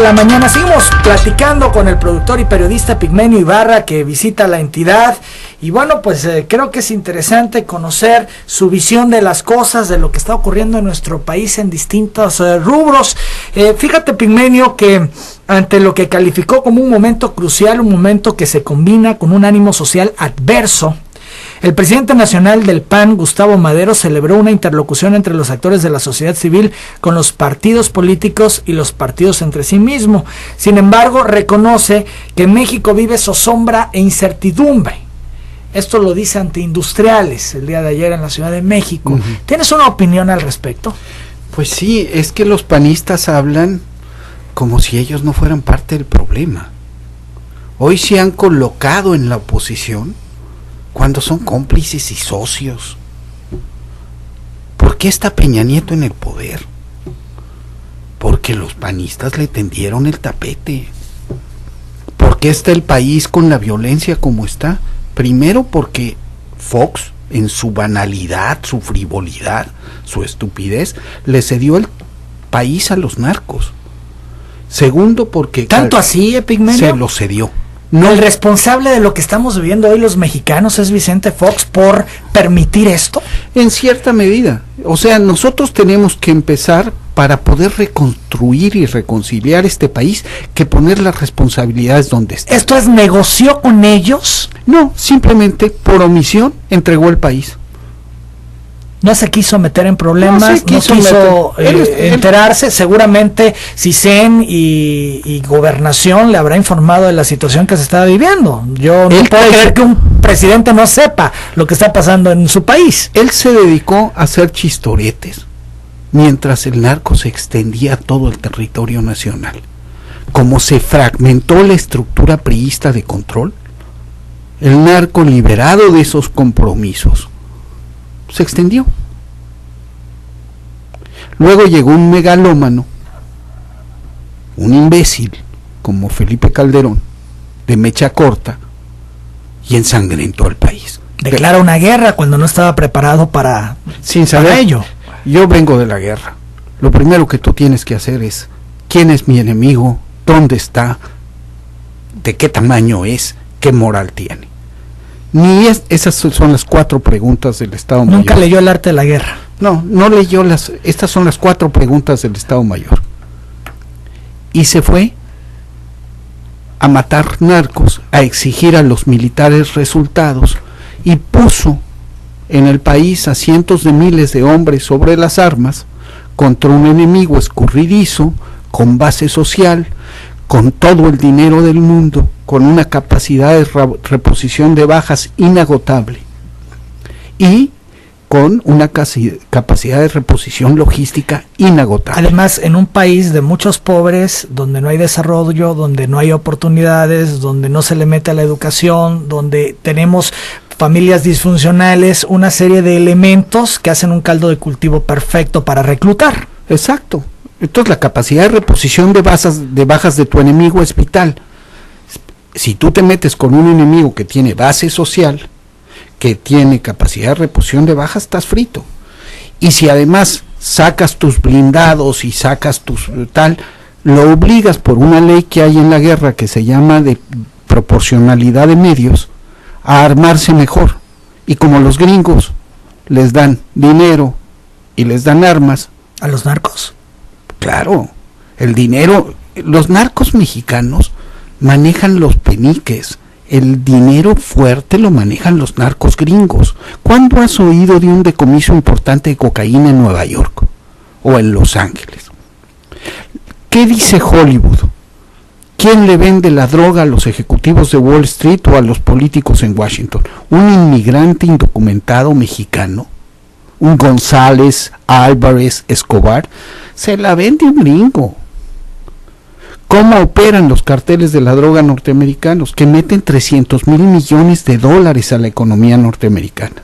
la mañana. Seguimos platicando con el productor y periodista Pigmenio Ibarra, que visita la entidad. Y bueno, pues creo que es interesante conocer su visión de las cosas, de lo que está ocurriendo en nuestro país en distintos rubros. Fíjate, Pigmenio, que ante lo que calificó como un momento crucial, un momento que se combina con un ánimo social adverso, el presidente nacional del PAN, Gustavo Madero, celebró una interlocución entre los actores de la sociedad civil con los partidos políticos y los partidos entre sí mismos. Sin embargo, reconoce que México vive zozobra e incertidumbre. Esto lo dice ante Industriales el día de ayer en la Ciudad de México. ¿Tienes una opinión al respecto? Pues sí, es que los panistas hablan como si ellos no fueran parte del problema. Hoy se han colocado en la oposición cuando son cómplices y socios. ¿Por qué está Peña Nieto en el poder? Porque los panistas le tendieron el tapete. ¿Por qué está el país con la violencia como está? Primero porque Fox, en su banalidad, su frivolidad, su estupidez, le cedió el país a los narcos. Segundo porque... ¿Tanto así, Pigmenio? Se lo cedió. No, el responsable de lo que estamos viviendo hoy los mexicanos es Vicente Fox por permitir esto. En cierta medida. O sea, nosotros tenemos que empezar, para poder reconstruir y reconciliar este país, que poner las responsabilidades donde están. ¿Esto es negoció con ellos? No, simplemente por omisión entregó el país. No se quiso meter en problemas, no quiso enterarse. Seguramente CISEN y Gobernación le habrá informado de la situación que se estaba viviendo. Yo no puedo creer que un presidente no sepa lo que está pasando en su país. Él se dedicó a hacer chistoretes, mientras el narco se extendía a todo el territorio nacional. Como se fragmentó la estructura priista de control, el narco, liberado de esos compromisos, se extendió. Luego llegó un megalómano, un imbécil como Felipe Calderón, de mecha corta, y ensangrentó al país. Declara una guerra cuando no estaba preparado para ello. Yo vengo de la guerra. Lo primero que tú tienes que hacer es: ¿quién es mi enemigo? ¿Dónde está? ¿De qué tamaño es? ¿Qué moral tiene? Esas son las 4 preguntas del Estado Mayor. Nunca leyó El arte de la guerra. No leyó estas son las 4 preguntas del Estado Mayor. Y se fue a matar narcos, a exigir a los militares resultados, y puso en el país a cientos de miles de hombres sobre las armas contra un enemigo escurridizo, con base social, con todo el dinero del mundo, con una capacidad de reposición de bajas inagotable y con una capacidad de reposición logística inagotable. Además, en un país de muchos pobres, donde no hay desarrollo, donde no hay oportunidades, donde no se le mete a la educación, donde tenemos familias disfuncionales, una serie de elementos que hacen un caldo de cultivo perfecto para reclutar. Exacto. Entonces la capacidad de reposición de bajas de tu enemigo es vital. Si tú te metes con un enemigo que tiene base social, que tiene capacidad de reposición de bajas, estás frito. Y si además sacas tus blindados y sacas tus lo obligas por una ley que hay en la guerra que se llama de proporcionalidad de medios, a armarse mejor. Y como los gringos les dan dinero y les dan armas a los narcos, claro, el dinero, los narcos mexicanos manejan los peniques, el dinero fuerte lo manejan los narcos gringos. ¿Cuándo has oído de un decomiso importante de cocaína en Nueva York o en Los Ángeles? ¿Qué dice Hollywood? ¿Quién le vende la droga a los ejecutivos de Wall Street o a los políticos en Washington? ¿Un inmigrante indocumentado mexicano? ¿Un González, Álvarez, Escobar? Se la vende un gringo. ¿Cómo operan los carteles de la droga norteamericanos? Que meten 300,000 millones de dólares a la economía norteamericana.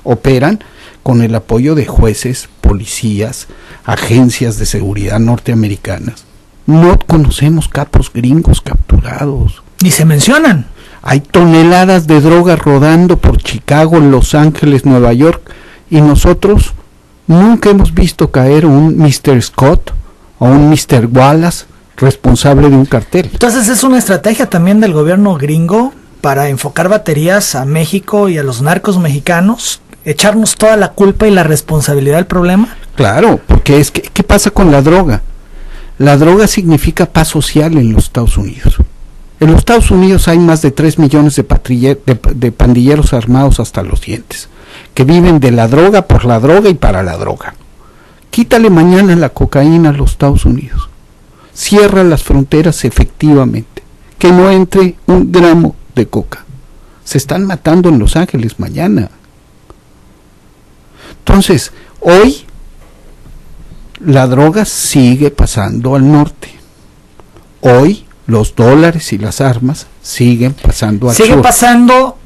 Operan con el apoyo de jueces, policías, agencias de seguridad norteamericanas. No conocemos capos gringos capturados. Ni se mencionan. Hay toneladas de droga rodando por Chicago, Los Ángeles, Nueva York, y nosotros nunca hemos visto caer un Mr. Scott o un Mr. Wallace responsable de un cartel. Entonces es una estrategia también del gobierno gringo para enfocar baterías a México y a los narcos mexicanos, echarnos toda la culpa y la responsabilidad del problema. Claro, porque es que, ¿qué pasa con la droga? La droga significa paz social en los Estados Unidos. En los Estados Unidos hay más de 3 millones de pandilleros armados hasta los dientes, que viven de la droga, por la droga y para la droga. Quítale mañana la cocaína a los Estados Unidos. Cierra las fronteras efectivamente. Que no entre un gramo de coca. Se están matando en Los Ángeles mañana. Entonces, hoy la droga sigue pasando al norte. Hoy los dólares y las armas siguen pasando al sur. Sigue pasando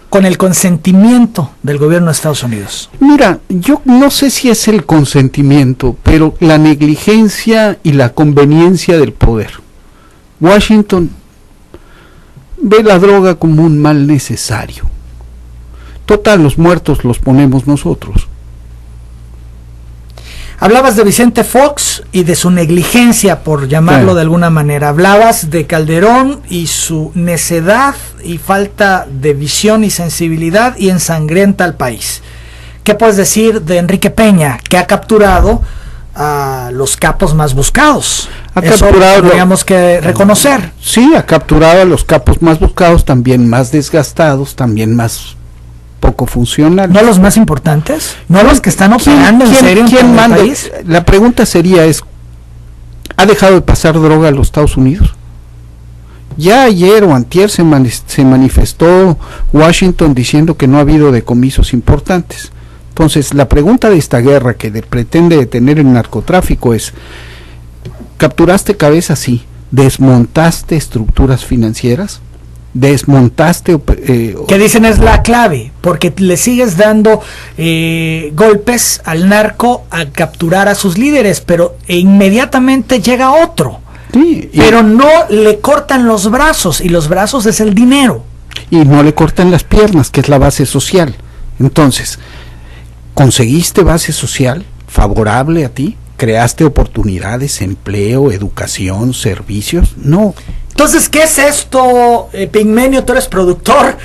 con el consentimiento del gobierno de Estados Unidos. Mira, yo no sé si es el consentimiento, pero la negligencia y la conveniencia del poder. Washington ve la droga como un mal necesario. Total, los muertos los ponemos nosotros. Hablabas de Vicente Fox y de su negligencia, por llamarlo de alguna manera. Hablabas de Calderón y su necedad y falta de visión y sensibilidad y ensangrienta al país. ¿Qué puedes decir de Enrique Peña, que ha capturado a los capos más buscados? Eso tendríamos que reconocer. Sí, ha capturado a los capos más buscados, también más desgastados, también más poco funcionales. ¿No los más importantes? ¿No los que están operando en serio en el país? La pregunta sería ¿ha dejado de pasar droga a los Estados Unidos? Ya ayer o antier se manifestó Washington diciendo que no ha habido decomisos importantes. Entonces, la pregunta de esta guerra que pretende detener el narcotráfico es: ¿capturaste cabezas? Sí. ¿Desmontaste estructuras financieras? ¿Desmontaste? Que dicen es la clave, porque le sigues dando golpes al narco a capturar a sus líderes, pero inmediatamente llega otro. Sí, pero no le cortan los brazos, y los brazos es el dinero. Y no le cortan las piernas, que es la base social. Entonces, ¿conseguiste base social favorable a ti? ¿Creaste oportunidades, empleo, educación, servicios? No. Entonces, ¿qué es esto, Pigmenio? Tú eres productor.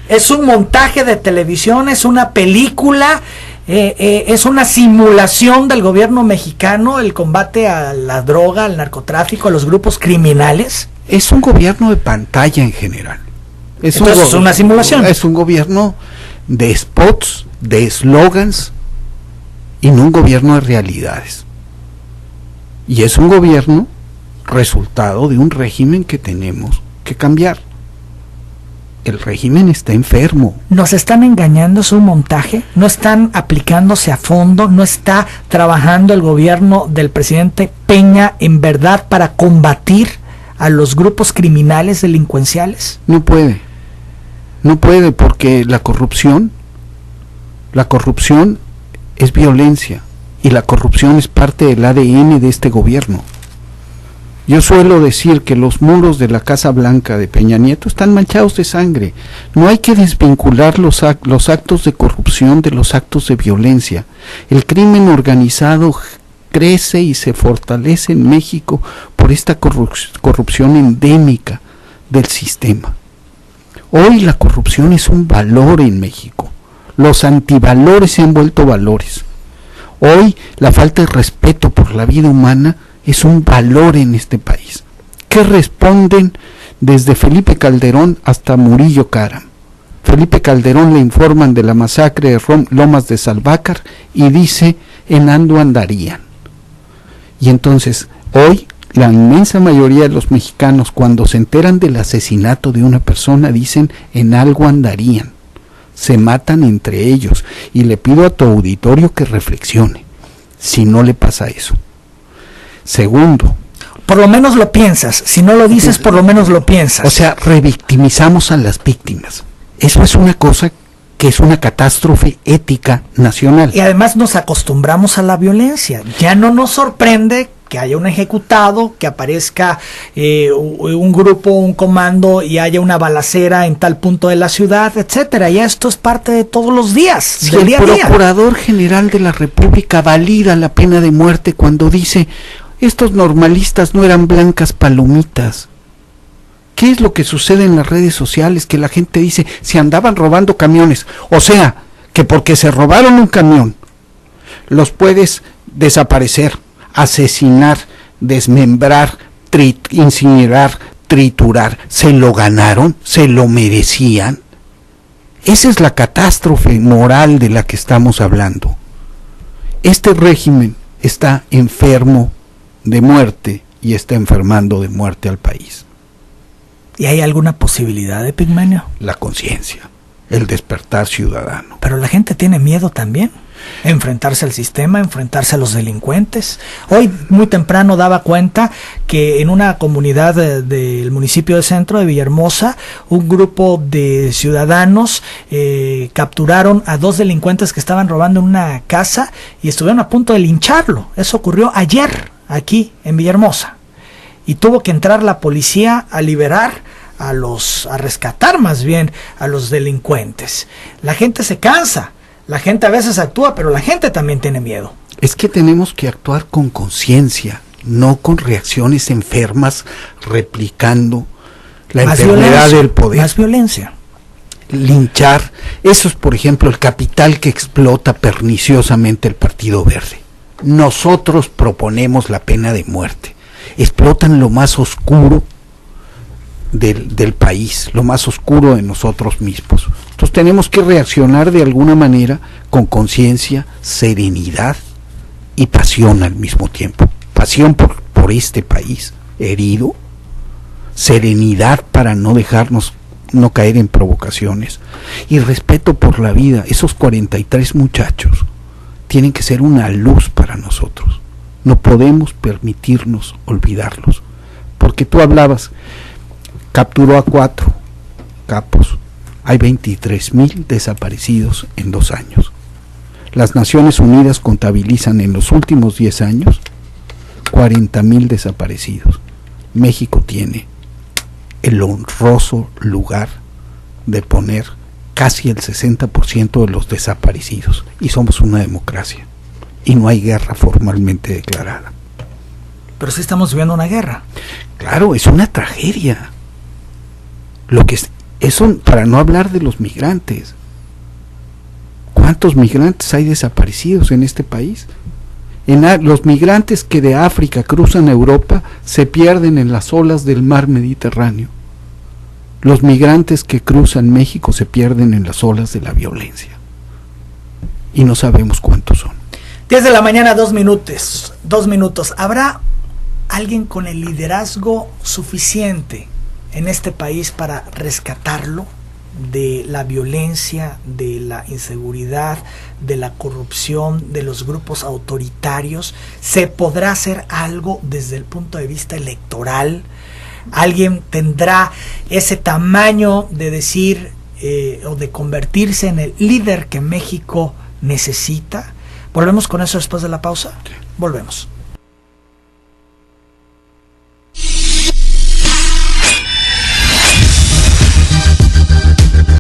¿Es un montaje de televisión? ¿Es una película? ¿Es una simulación del gobierno mexicano el combate a la droga, al narcotráfico, a los grupos criminales? Es un gobierno de pantalla en general. Entonces, es una simulación. Es un gobierno de spots, de eslogans, y no un gobierno de realidades. Y es un gobierno resultado de un régimen que tenemos que cambiar. El régimen está enfermo. ¿Nos están engañando? ¿Es un montaje? ¿No están aplicándose a fondo? ¿No está trabajando el gobierno del presidente Peña en verdad para combatir a los grupos criminales delincuenciales? No puede. No puede, porque la corrupción es violencia, y la corrupción es parte del ADN de este gobierno. Yo suelo decir que los muros de la Casa Blanca de Peña Nieto están manchados de sangre. No hay que desvincular los actos de corrupción de los actos de violencia. El crimen organizado crece y se fortalece en México por esta corrupción endémica del sistema. Hoy la corrupción es un valor en México. Los antivalores se han vuelto valores. Hoy la falta de respeto por la vida humana es un valor en este país. ¿Qué responden desde Felipe Calderón hasta Murillo Karam? Felipe Calderón le informan de la masacre de Lomas de Salvácar y dice: en algo andarían. Y entonces, hoy, la inmensa mayoría de los mexicanos, cuando se enteran del asesinato de una persona, dicen: en algo andarían. Se matan entre ellos, y le pido a tu auditorio que reflexione si no le pasa eso. Segundo, por lo menos lo piensas. Si no lo dices, por lo menos lo piensas. O sea, revictimizamos a las víctimas. Eso es una cosa que es una catástrofe ética nacional. Y además nos acostumbramos a la violencia. Ya no nos sorprende que haya un ejecutado, que aparezca un grupo, un comando, y haya una balacera en tal punto de la ciudad, etcétera. Ya esto es parte de todos los días, si del día a día. El Procurador General de la República valida la pena de muerte cuando dice: Estos normalistas no eran blancas palomitas. ¿Qué es lo que sucede en las redes sociales? Que la gente dice, se andaban robando camiones. O sea, que porque se robaron un camión, los puedes desaparecer, asesinar, desmembrar, incinerar, triturar. ¿Se lo ganaron? ¿Se lo merecían? Esa es la catástrofe moral de la que estamos hablando. Este régimen está enfermo de muerte y está enfermando de muerte al país. ¿Y hay alguna posibilidad de Pigmenio? La conciencia, el despertar ciudadano. Pero la gente tiene miedo también. Enfrentarse al sistema, enfrentarse a los delincuentes. Hoy muy temprano daba cuenta que en una comunidad del municipio de Centro de Villahermosa, un grupo de ciudadanos capturaron a 2 delincuentes que estaban robando en una casa y estuvieron a punto de lincharlo. Eso ocurrió ayer aquí en Villahermosa y tuvo que entrar la policía a liberar a rescatar más bien a los delincuentes. La gente se cansa. La gente a veces actúa, pero la gente también tiene miedo. Es que tenemos que actuar con conciencia, no con reacciones enfermas, replicando la enfermedad del poder. Más violencia. Linchar, eso es por ejemplo el capital que explota perniciosamente el Partido Verde. Nosotros proponemos la pena de muerte. Explotan lo más oscuro del país, lo más oscuro de nosotros mismos. Entonces tenemos que reaccionar de alguna manera con conciencia, serenidad y pasión al mismo tiempo. Pasión por este país herido, serenidad para no dejarnos, no caer en provocaciones, y respeto por la vida. Esos 43 muchachos tienen que ser una luz para nosotros. No podemos permitirnos olvidarlos, porque tú hablabas, capturó a 4 capos. Hay 23,000 desaparecidos en 2 años. Las Naciones Unidas contabilizan en los últimos 10 años 40,000 desaparecidos. México tiene el honroso lugar de poner casi el 60% de los desaparecidos. Y somos una democracia. Y no hay guerra formalmente declarada. Pero sí estamos viviendo una guerra. Claro, es una tragedia. Lo que eso, para no hablar de los migrantes. ¿Cuántos migrantes hay desaparecidos en este país? Los migrantes que de África cruzan a Europa se pierden en las olas del mar Mediterráneo. Los migrantes que cruzan México se pierden en las olas de la violencia. Y no sabemos cuántos son. 10 de la mañana, 2 minutos. 2 minutos. ¿Habrá alguien con el liderazgo suficiente en este país para rescatarlo de la violencia, de la inseguridad, de la corrupción, de los grupos autoritarios? ¿Se podrá hacer algo desde el punto de vista electoral? ¿Alguien tendrá ese tamaño de decir o de convertirse en el líder que México necesita? Volvemos con eso después de la pausa. Volvemos.